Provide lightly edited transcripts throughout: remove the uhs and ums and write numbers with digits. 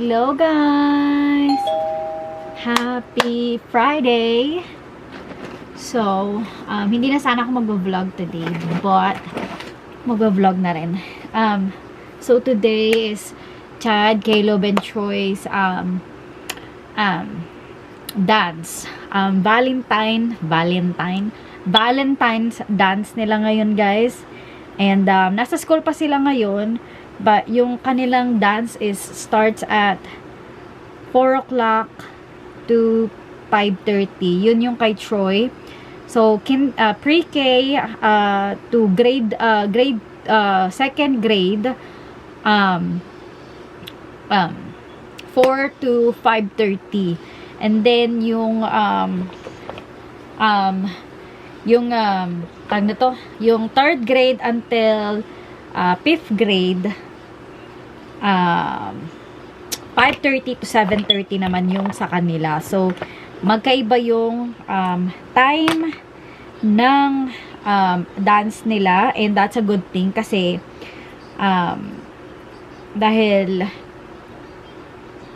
Hello guys! Happy Friday! So, hindi na sana ako mag-vlog today, but mag-vlog na rin. So today is Chad, Caleb, and Troy's dance. Valentine's dance nila ngayon, guys. And nasa school pa sila ngayon, but yung kanilang dance starts at 4 o'clock to 5:30. Yun yung kay Troy. So pre-K to second grade, 4 to 5:30. And then yung yung third grade until 5th grade, 5:30 to 7:30 naman yung sa kanila. So magkaiba yung time ng dance nila, and that's a good thing kasi dahil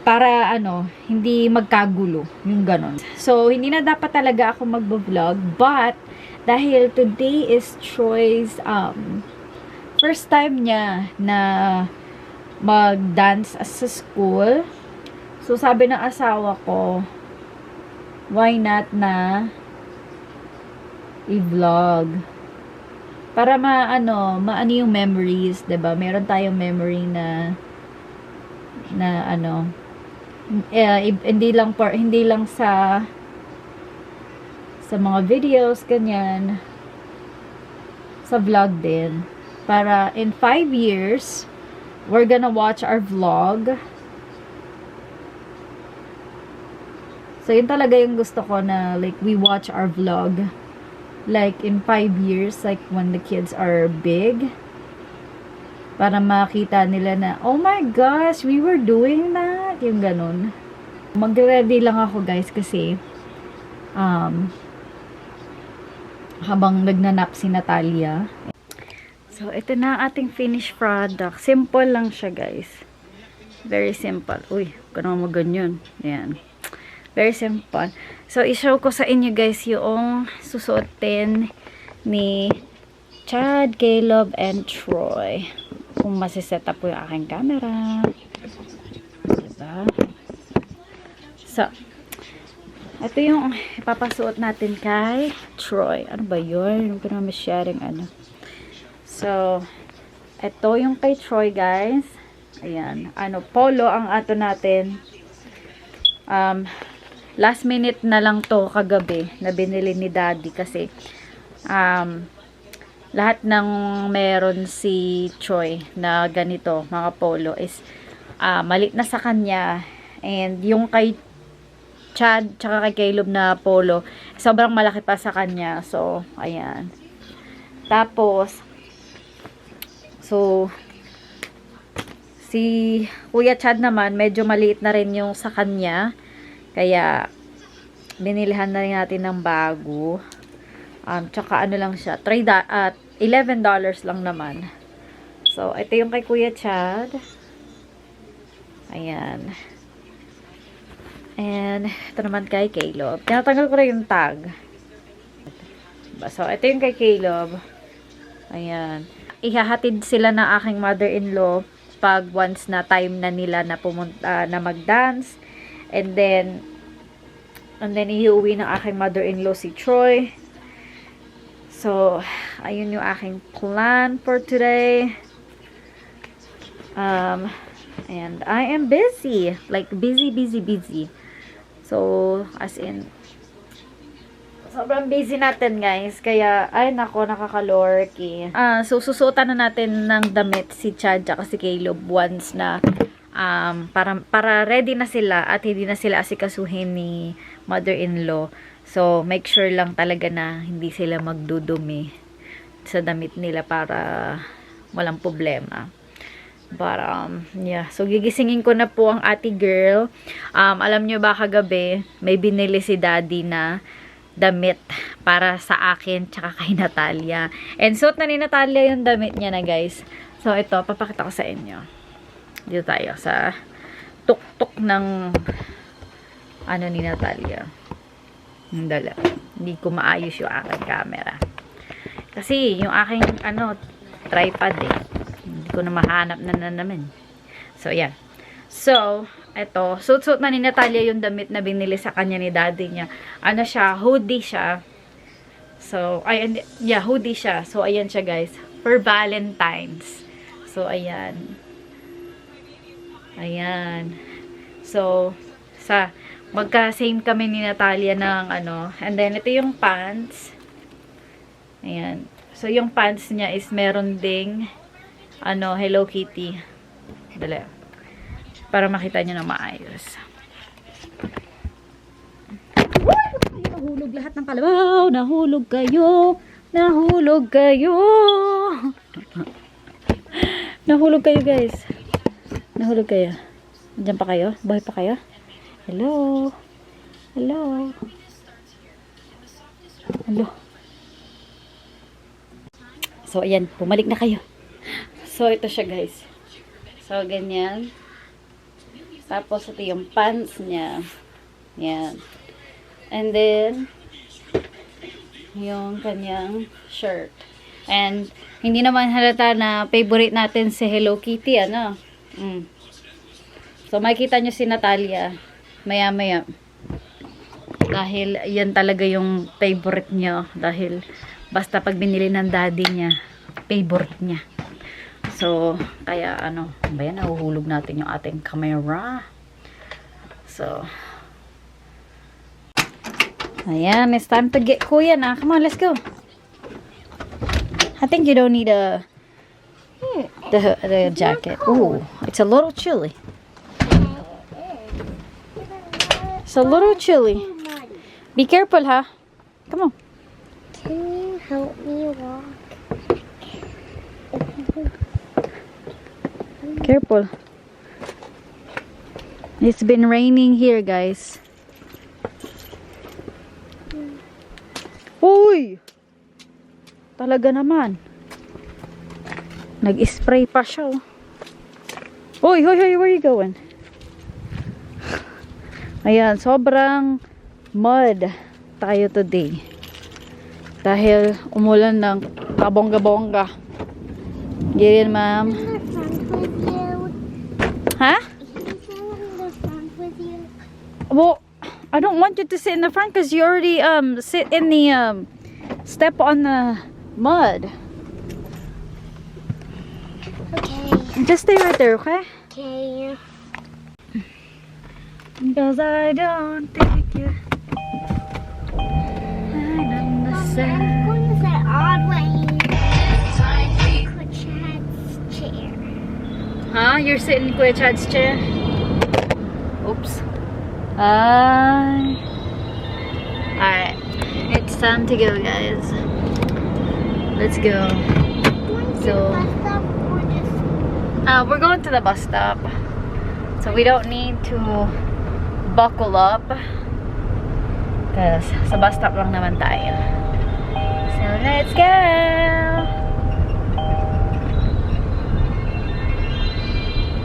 para hindi magkagulo yung ganon. So hindi na dapat talaga ako magbo-vlog, but dahil today is Troy's first time niya na mag-dance sa school. So sabi ng asawa ko, why not na i-vlog para maano yung memories, 'di ba? Meron tayong memory na hindi lang sa mga videos ganyan, sa vlog din, para in 5 years we're gonna watch our vlog. So yun talaga yung gusto ko, na like we watch our vlog like in 5 years, like when the kids are big, para makita nila na, oh my gosh, we were doing that, yung ganun. Mag-ready lang ako, guys, kasi habang nagnanap si Natalia. So ito na ang ating finished product. Simple lang siya, guys. Very simple. Uy, ganun mo ganyan. Ayan. Very simple. So i-show ko sa inyo, guys, yung susuotin ni Chad, Caleb, and Troy. Kung masiset up po yung aking camera. Diba? So, ito yung ipapasuot natin kay Troy. Ano ba yun? Yung pinama sharing So, ito yung kay Troy, guys. Ayan. Polo ang ato natin. Last minute na lang to kagabi na binili ni Daddy kasi lahat ng meron si Troy na ganito, mga polo, is malit na sa kanya. And yung kay Chad tsaka kay Caleb na polo, sobrang malaki pa sa kanya. So, ayan. Tapos, so, si Kuya Chad naman, medyo maliit na rin yung sa kanya. Kaya, binilihan na rin natin ng bago. Tsaka lang siya, $11 lang naman. So, ito yung kay Kuya Chad. Ayan. And, ito naman kay Caleb. Tinatanggal ko rin yung tag. So, ito yung kay Caleb. Ayan. Ihahatid sila ng aking mother-in-law pag once na time na nila na pumunta, na mag-dance. And then, iuwi ng aking mother-in-law si Troy. So, ayun yung aking plan for today. And I am busy. Like, busy. So, as in, sobrang busy natin, guys. Kaya, ay nako, nakakalorky. So, susuotan na natin ng damit si Chad at si Caleb once na para ready na sila at hindi na sila asikasuhin ni mother-in-law. So, make sure lang talaga na hindi sila magdudumi sa damit nila para walang problema. But, yeah. So, gigisingin ko na po ang ate girl. Alam nyo ba, kagabi, may binili si Daddy na damit para sa akin tsaka kay Natalia. And suot na ni Natalia yung damit niya na, guys. So, ito, papakita ko sa inyo. Dito tayo sa tuk-tuk ng ano ni Natalia. Dala. Hindi ko maayos yung aking camera. Kasi yung aking tripod hindi ko na mahanap na naman. So, yan. So, eto. Suit-suit na ni Natalia yung damit na binili sa kanya ni daddy niya. Ano siya? Hoodie siya. So, hoodie siya. So, ayan siya, guys. For Valentine's. So, ayan. Ayan. So, magka-same kami ni Natalia ng and then, ito yung pants. Ayan. So, yung pants niya is meron ding Hello Kitty. Dali. Para makita nyo na maayos. Nahulog lahat ng kalabaw. Nahulog kayo. Nahulog kayo. Nahulog kayo, guys. Nahulog kayo. Diyan pa kayo? Buhay pa kayo? Hello? Hello? Hello? So, ayan. Bumalik na kayo. So, ito siya, guys. So, ganyan. Tapos, ito yung pants niya. Yan. And then, yung kanyang shirt. And, hindi naman halata na favorite natin si Hello Kitty, So, makikita nyo si Natalia maya-maya. Dahil, yan talaga yung favorite niya. Dahil, basta pag binili ng daddy niya, favorite niya. So, kaya, bayan, nahuhulog natin yung ating camera. So, ayan, it's time to get Kuya na. Come on, let's go. I think you don't need the jacket. Ooh, it's a little chilly. It's a little chilly. Be careful, huh? Come on. Can you help me walk? Careful. It's been raining here, guys. Uy! Talaga naman. Nag-spray pa siya. Uy, where are you going? Ayan, sobrang mud tayo today. Dahil umulan ng kabongga-bongga. Ganyan, ma'am. Huh? Well, I don't want you to sit in the front because you already sit in the step on the mud. Okay. Just stay right there, okay? Okay. Because I don't think you. I'm the I'm same. going to say odd way. Chad's chair. Huh? You're sitting in Kuya Chad's chair? Oops. Alright. It's time to go, guys. Let's go. So, we're going to the bus stop. So, we don't need to buckle up. Because sa bus stop lang naman tayo. So, let's go!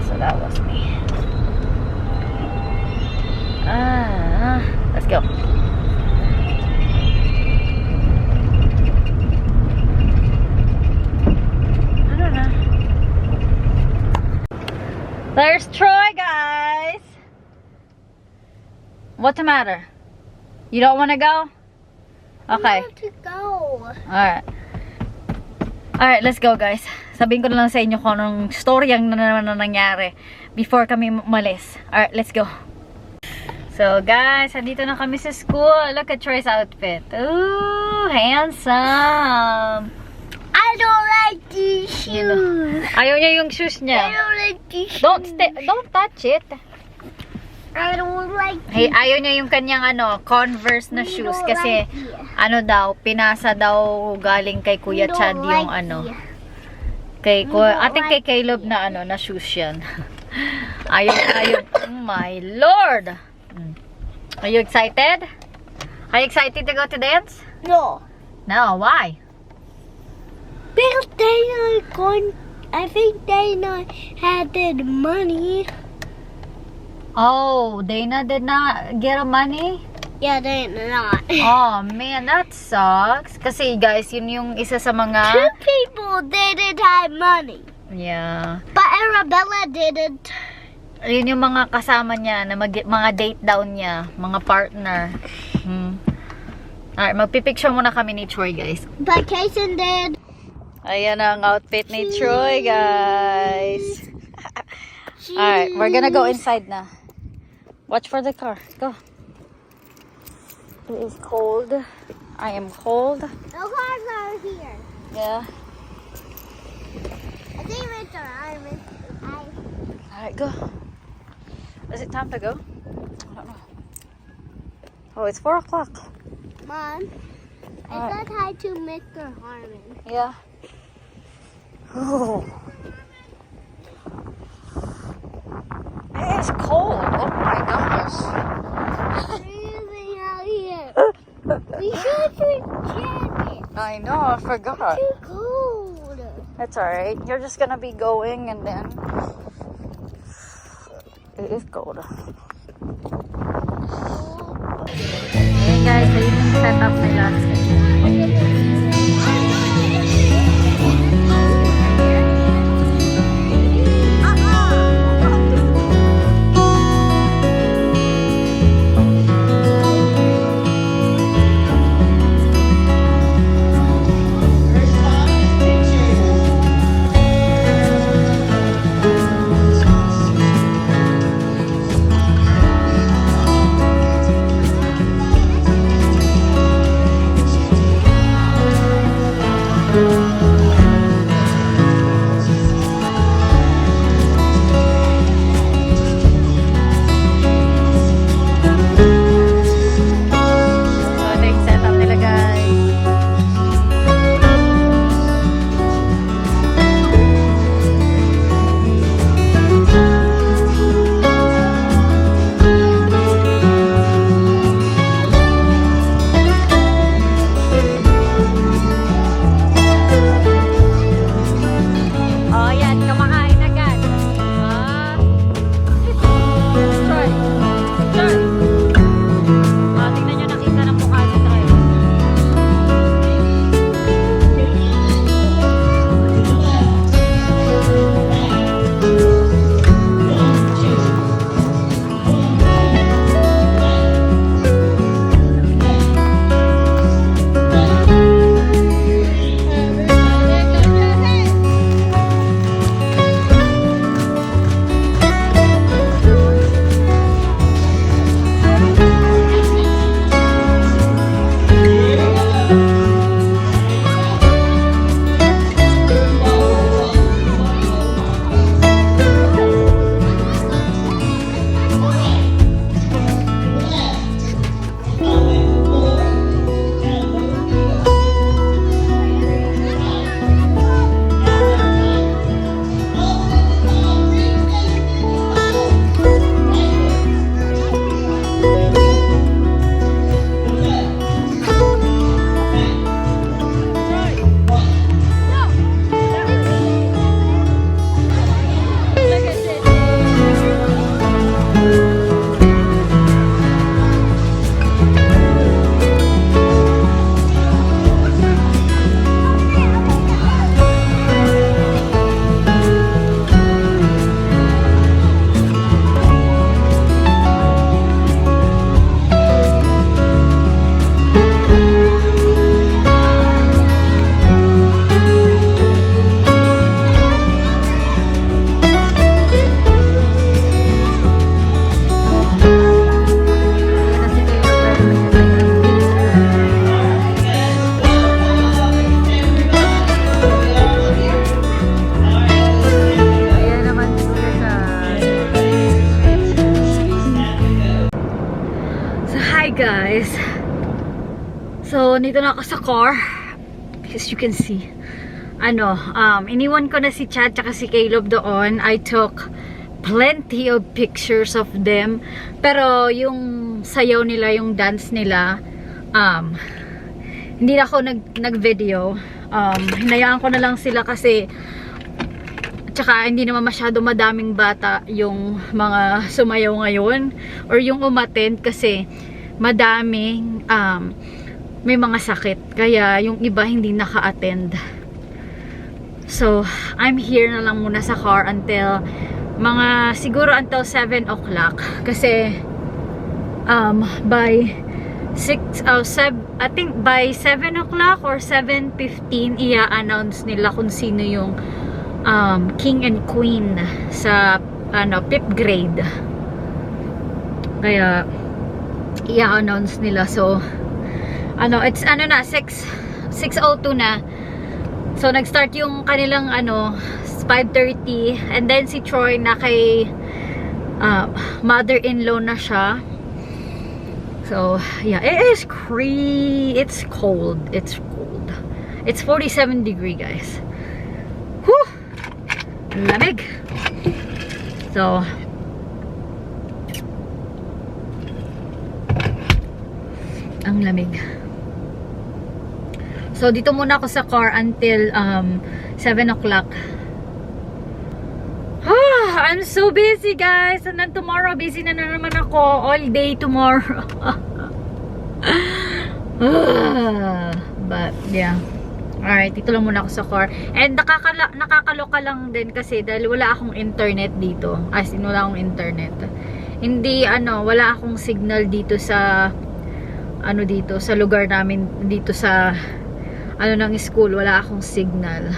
So, that was me. Let's go. I don't know. There's Troy, guys. What's the matter? You don't want to go? Okay. I want to go. Alright. Alright, let's go, guys. Sabihin ko na lang sa inyo kung anong story ang nangyari before kami umalis. Alright, let's go. So, guys, andito na kami sa school. Look at Troy's outfit. Ooh, handsome. I don't like these shoes. Ayaw niya yung shoes I niya. don't like these shoes. Don't touch it. I don't like Hey, these. ayaw niya yung kanyang Converse na We shoes don't kasi like daw, pinasa daw galing kay Kuya We don't Chad yung like kay We don't ating kay like Caleb na na shoes yan. Ayaw. Oh my Lord. Are you excited? Are you excited to go to dance? No. No, why? Because they're not going. I think they not had the money. Oh, Dana did not get a money? Yeah, they're not. Oh, man, that sucks. Kasi, guys, yun yung isa sa Two mga... people didn't have money. Yeah. But Arabella didn't. Yun yung mga kasama niya, na mga date down niya, mga partner. Alright, magpipicture muna kami ni Troy, guys. But Kason did. Ayan ang outfit ni Troy, guys. Alright, we're gonna go inside na. Watch for the car. Go. It is cold. I am cold. No cars are here. Yeah. I think it's alright. Alright, go. Is it time to go? I don't know. Oh, it's 4 o'clock. Mom, I Alright. said hi to Mr. Harmon. Yeah. Oh. It is cold. Oh my gosh. Freezing out here. We should bring jackets. I know, I forgot. Too cold. It's alright. You're just gonna be going and then it is cold. Hey guys, may yung setup nila. guys. So, nito na ako sa car. As you can see. Iniwan ko na si Chad tsaka si Caleb doon. I took plenty of pictures of them. Pero yung sayaw nila, yung dance nila, hindi na ako nag-video. Hinayaan ko na lang sila kasi Tsaka hindi naman masyado madaming bata yung mga sumayaw ngayon or yung umattend kasi madaming may mga sakit. Kaya yung iba hindi naka-attend. So, I'm here na lang muna sa car until siguro until 7 o'clock. Kasi by 6, I think by 7 o'clock or 7:15 i-announce nila kung sino yung king and queen sa 5th grade. Kaya i-announce nila. So it's na 6:02 na. So nag-start yung kanilang 5:30 and then si Troy na kay mother-in-law na siya. So yeah, it's cold. It's 47 degree, guys. Whew! Lamig. So ang lamig. So dito muna ako sa car until 7 o'clock. I'm so busy, guys. And then tomorrow busy na naman ako all day tomorrow. But yeah. Alright, dito lang muna ako sa car. And nakakaloka lang din kasi dahil wala akong internet dito. As in, wala akong internet. Hindi, wala akong signal dito sa dito, sa lugar namin, dito sa ng school. Wala akong signal.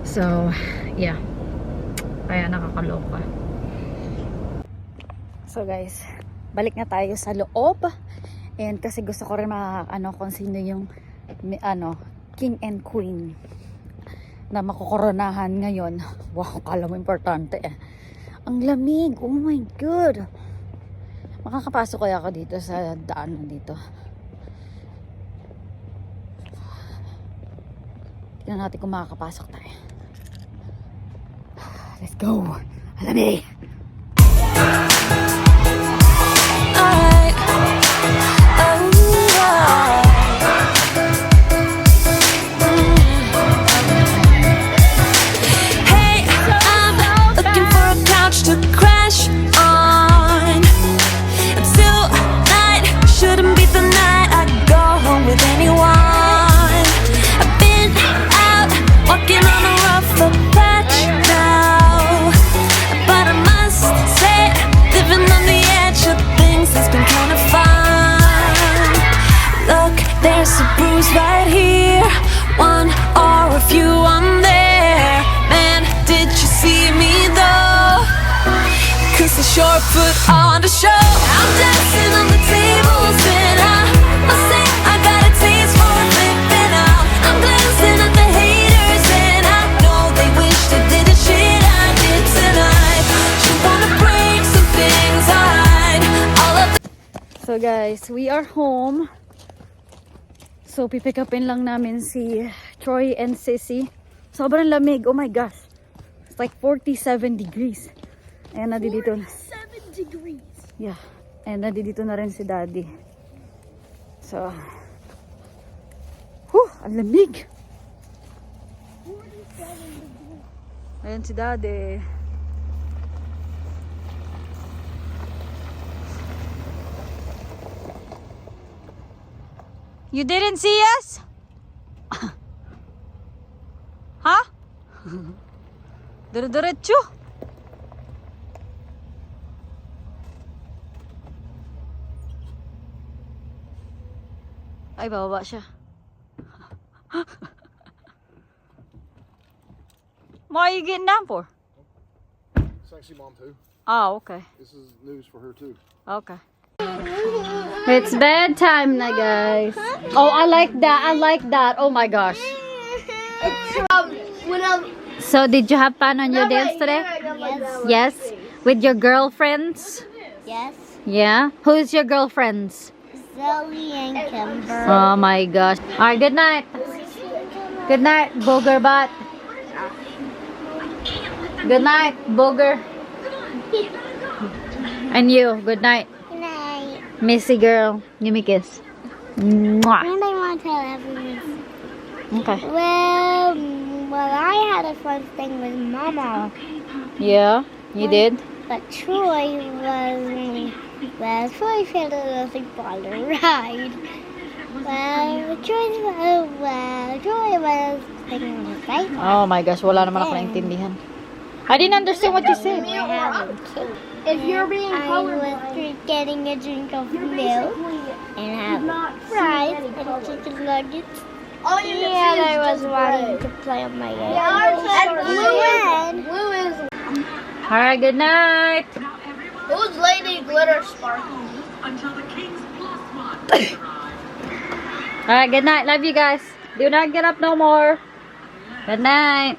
So, yeah. Kaya nakakaloka. So guys, balik na tayo sa loob. And kasi gusto ko rin kung sino yung king and queen na makukoronahan ngayon. Wow, kala mo importante eh. Ang lamig, oh my god. Makakapasok kaya ako dito sa daan dito. Tignan natin kung makakapasok tayo. Let's go. Ang lamig. To crash on until night shouldn't be the night I go home with anyone. I've been out walking on a rougher patch now, but I must say living on the edge of things has been kind of fun. Look, there's a bruise right here, one or a few on there. Man, did you see me though? Cause I sure put on the show. I'm dancing on the tables and I must say I got a taste for flipping out. I'm glancing at the haters and I know they wish they did the shit I did tonight. You wanna break some things I hide. All of the So guys, we are home. So pipick upin lang namin si Troy and Sissy. Sobrang lamig, oh my gosh. It's like 47 degrees. Ayan, nadidito na. 7 degrees. Yeah. And nadidito na rin si Daddy. So, ang lamig. 47 degrees. Ayan si Daddy. You didn't see us? Huh? Dire-diretso. Ay, bababa siya. What are you getting down for? It's actually mom too. Oh, okay. This is news for her too. Okay. It's bedtime na, guys. Oh, I like that. I like that. Oh my gosh. So, did you have fun on your dance today? Yes. Yes? With your girlfriends? Yes. Yeah? Who's your girlfriends? Zoe and Kimber. Oh my gosh. Alright, good night. Good night, Booger Butt. Good night, Booger. And you, good night. Good night. Missy girl. Give me a kiss. Mwah. And I want to tell everyone. Okay. Well, Well, I had a fun thing with Mama, Yeah, you did? but Troy was, well, Troy failed a nothing baller ride. Well, Troy was playing on the cycle. Oh my gosh, wala naman ako naintindihan. I didn't understand what you said. If you're being I was getting a drink of milk and have fries and chicken nuggets. And I was wanting to play on my game. And blue is Alright, good night. who's Lady Glitter Sparkle? Alright, good night. Love you guys. Do not get up no more. Good night.